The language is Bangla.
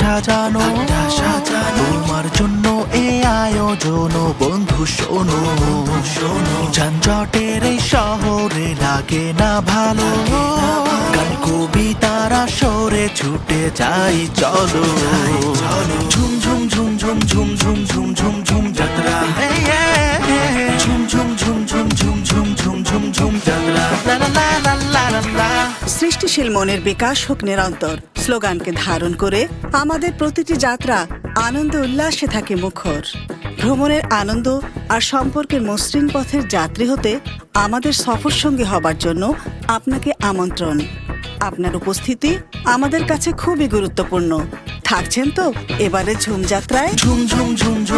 সাজানো তোমার জন্য এই আয়োজন বন্ধু শোনো যানজটের এই শহরে লাগে না ভালো গান কবিতার আসরে ছুটে যাই চলো ঝুম ঝুম ঝুম ঝুম ঝুম ঝুম ঝুম ঝুম ঝুম যাত্রা ঝুম ঝুম ঝুম ঝুম ঝুম ঝুম ঝুম ঝুম ঝুম যাত্রা লা লা লা লা লা লা লা। সৃষ্টিশীল মনের বিকাশ হোক নিরন্তর স্লোগানকে ধারণ করে আমাদের প্রতিটি যাত্রা আনন্দ উল্লাসে থাকে মুখর। ভ্রমণের আনন্দ আর সম্পর্কের মসৃণ পথের যাত্রী হতে আমাদের সফর সঙ্গী হবার জন্য আপনাকে আমন্ত্রণ। আপনার উপস্থিতি আমাদের কাছে খুবই গুরুত্বপূর্ণ। থাকছেন তো এবারে ঝুম যাত্রায়? ঝুম ঝুম ঝুম ঝুম